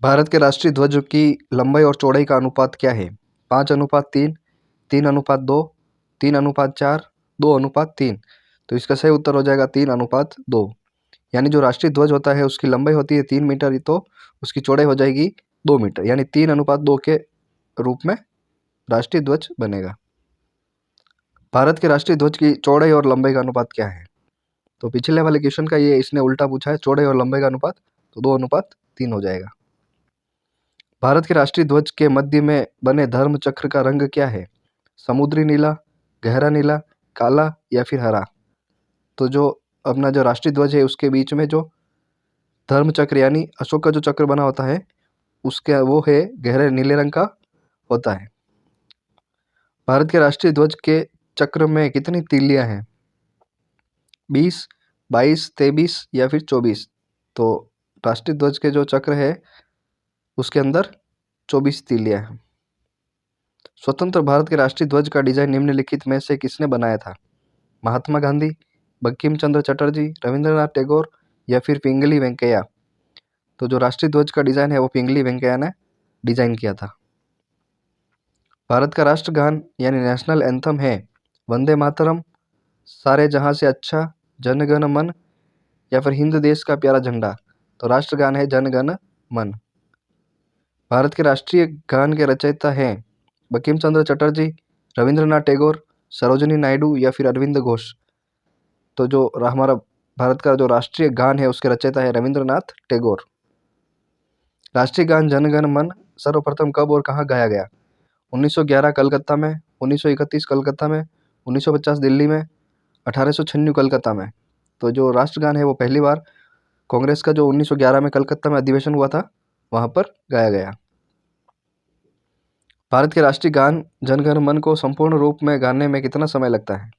भारत के राष्ट्रीय ध्वज की लंबाई और चौड़ाई का अनुपात क्या है? 5:3, 3:2, 3:4, 2:3। तो इसका सही उत्तर हो जाएगा 3:2। यानी जो राष्ट्रीय ध्वज होता है उसकी लंबाई होती है 3 मीटर, तो उसकी चौड़ाई हो जाएगी 2 मीटर, यानी 3:2 के रूप में राष्ट्रीय ध्वज बनेगा। भारत के राष्ट्रीय ध्वज की चौड़ाई और लंबाई का अनुपात क्या है? तो पिछले वाले क्वेश्चन का ये इसने उल्टा पूछा है, चौड़ाई और लंबाई का अनुपात, तो 2:3 हो जाएगा। भारत के राष्ट्रीय ध्वज के मध्य में बने धर्म चक्र का रंग क्या है? समुद्री नीला, गहरा नीला, काला या फिर हरा? तो जो अपना जो राष्ट्रीय ध्वज है उसके बीच में जो धर्म चक्र यानी अशोक का जो चक्र बना होता है उसके वो है गहरे नीले रंग का होता है। भारत के राष्ट्रीय ध्वज के चक्र में कितनी तीलियां हैं? 20, 22, 23 या फिर 24? तो राष्ट्रीय ध्वज के जो चक्र है उसके अंदर 24 तीलियां हैं। स्वतंत्र भारत के राष्ट्रीय ध्वज का डिजाइन निम्नलिखित में से किसने बनाया था? महात्मा गांधी, बंकिम चंद्र चटर्जी, रविंद्रनाथ टैगोर या फिर पिंगली वेंकैया? तो जो राष्ट्रीय ध्वज का डिजाइन है वो पिंगली वेंकैया ने डिजाइन किया था। भारत का राष्ट्रगान यानी नेशनल एंथम है वंदे मातरम, सारे जहां से अच्छा, जन गण मन या फिर हिंद देश का प्यारा झंडा? तो राष्ट्रगान है जन गण मन। भारत के राष्ट्रीय गान के रचयिता हैं बंकिम चंद्र चटर्जी, रविंद्रनाथ टैगोर, सरोजिनी नायडू या फिर अरविंद घोष? तो जो हमारा भारत का जो राष्ट्रीय गान है उसके रचयिता है रविंद्रनाथ टैगोर। राष्ट्रीय गान जन गण मन सर्वप्रथम कब और कहाँ गाया गया? 1911 कलकत्ता में, 1931 कलकत्ता में, 1950 दिल्ली में, 1896 कलकत्ता में? तो जो राष्ट्रगान है वो पहली बार कांग्रेस का जो 1911 में कलकत्ता में अधिवेशन हुआ था वहाँ पर गाया गया। भारत के राष्ट्रीय गान जन गण मन को संपूर्ण रूप में गाने में कितना समय लगता है?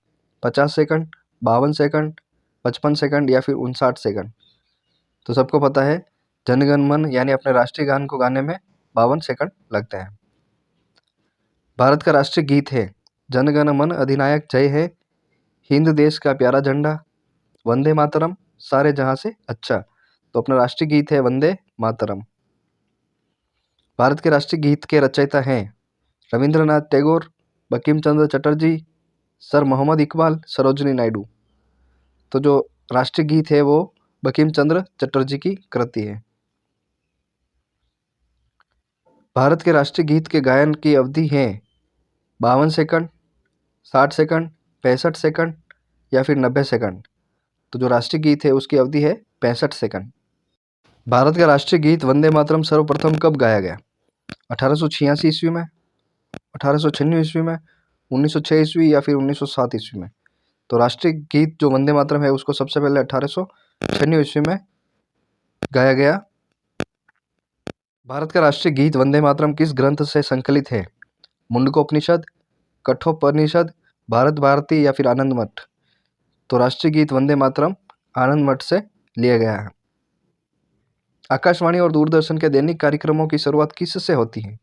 50 सेकंड, 52 सेकंड, 55 सेकंड या फिर 59 सेकंड? तो सबको पता है जन गण मन यानी अपने राष्ट्रीय गान को गाने में 52 सेकंड लगते हैं। भारत का राष्ट्रीय गीत है जन गण मन अधिनायक जय है, हिंद देश का प्यारा झंडा, वंदे मातरम, सारे जहां से अच्छा? तो अपना राष्ट्रीय गीत है वंदे मातरम। भारत के राष्ट्रीय गीत के रचयिता हैं रविंद्रनाथ टैगोर, बंकिम चंद्र चटर्जी, सर मोहम्मद इकबाल, सरोजिनी नायडू? तो जो राष्ट्रीय गीत है वो बंकिम चंद्र चटर्जी की कृति है। भारत के राष्ट्रीय गीत के गायन की अवधि है 52 सेकंड, 60 सेकंड, 65 सेकंड या फिर 90 सेकंड? तो जो राष्ट्रीय गीत है उसकी अवधि है 65 सेकंड। भारत का राष्ट्रीय गीत वंदे मातरम सर्वप्रथम कब गाया गया? 1886 ईस्वी में, 1896 ईस्वी में, 1906 ईस्वी या फिर 1907 ईस्वी में? तो राष्ट्रीय गीत जो वंदे मातरम है उसको सबसे पहले 1896 ईस्वी में गाया गया। भारत का राष्ट्रीय गीत वंदे मातरम किस ग्रंथ से संकलित है? मुंडकोपनिषद, कठोपनिषद, भारत भारती या फिर आनंद मठ? तो राष्ट्रीय गीत वंदे मातरम आनंद मठ से लिया गया है। आकाशवाणी और दूरदर्शन के दैनिक कार्यक्रमों की शुरुआत किससे होती है?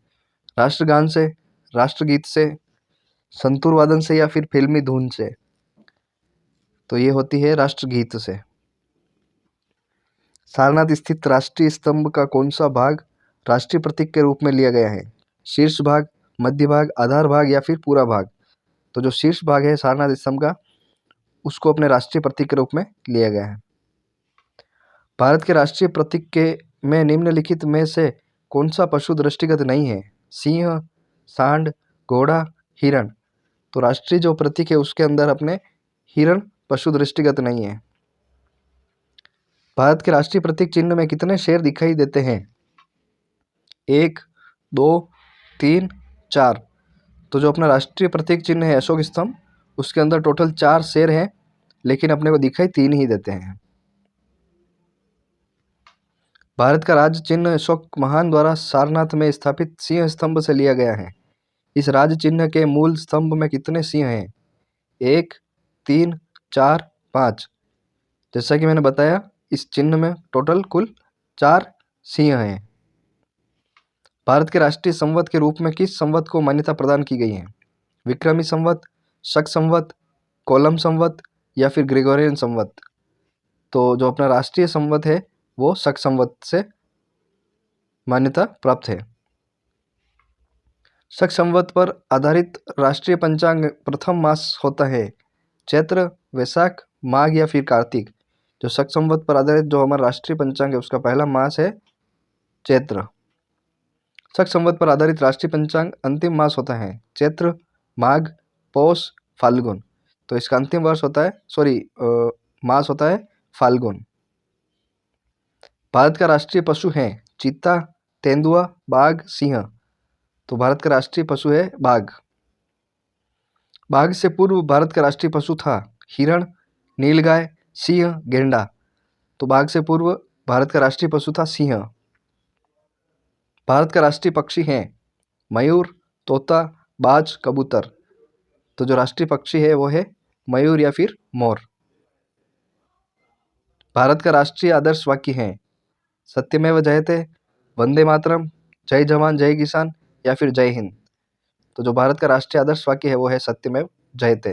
राष्ट्रगान से, राष्ट्रगीत से, संतूर वादन से या फिर फिल्मी धुन से? तो ये होती है राष्ट्रगीत से। सारनाथ स्थित राष्ट्रीय स्तंभ का कौन सा भाग राष्ट्रीय प्रतीक के रूप में लिया गया है? शीर्ष भाग, मध्य भाग, आधार भाग या फिर पूरा भाग? तो जो शीर्ष भाग है सारनाथ स्तंभ का उसको अपने राष्ट्रीय प्रतीक के रूप में लिया गया है। भारत के राष्ट्रीय प्रतीक के में निम्नलिखित में से कौन सा पशु दृष्टिगत नहीं है? सिंह, सांड, घोड़ा, हिरण? तो राष्ट्रीय जो प्रतीक है उसके अंदर अपने हिरण पशु दृष्टिगत नहीं है। भारत के राष्ट्रीय प्रतीक चिन्ह में कितने शेर दिखाई देते हैं? 1, 2, 3, 4? तो जो अपना राष्ट्रीय प्रतीक चिन्ह है अशोक स्तंभ उसके अंदर टोटल 4 शेर हैं लेकिन अपने को दिखाई 3 ही देते हैं। भारत का राज्य चिन्ह अशोक महान द्वारा सारनाथ में स्थापित सिंह स्तंभ से लिया गया है। इस राज्य चिन्ह के मूल स्तंभ में कितने सिंह हैं? 1, 3, 4, 5? जैसा कि मैंने बताया इस चिन्ह में टोटल कुल 4 सिंह हैं। भारत के राष्ट्रीय संवत के रूप में किस संवत को मान्यता प्रदान की गई है? विक्रमी संवत, शक संवत, कोलम संवत या फिर ग्रेगोरियन संवत? तो जो अपना राष्ट्रीय संवत है वो शक संवत से मान्यता प्राप्त है। शक संवत पर आधारित राष्ट्रीय पंचांग प्रथम मास होता है चैत्र, वैशाख, माघ या फिर कार्तिक। जो शक संवत पर आधारित जो हमारा राष्ट्रीय पंचांग है उसका पहला मास है चैत्र। शक संवत पर आधारित राष्ट्रीय पंचांग अंतिम मास होता है चैत्र, माघ, पौष, फाल्गुन। तो इसका अंतिम वर्ष होता है मास होता है फाल्गुन। भारत का राष्ट्रीय पशु है चीता, तेंदुआ, बाघ, सिंह। तो भारत का राष्ट्रीय पशु है बाघ। बाघ से पूर्व भारत का राष्ट्रीय पशु था हिरण, नीलगाय, सिंह, गेंडा। तो बाघ से पूर्व भारत का राष्ट्रीय पशु था सिंह। भारत का राष्ट्रीय पक्षी है मयूर, तोता, बाज, कबूतर। तो जो राष्ट्रीय पक्षी है वो है मयूर या फिर मोर। भारत का राष्ट्रीय आदर्श वाक्य है सत्यमेव जयते, वंदे मातरम, जय जवान जय किसान या फिर जय हिंद। तो जो भारत का राष्ट्रीय आदर्श वाक्य है वो है सत्यमेव जयते।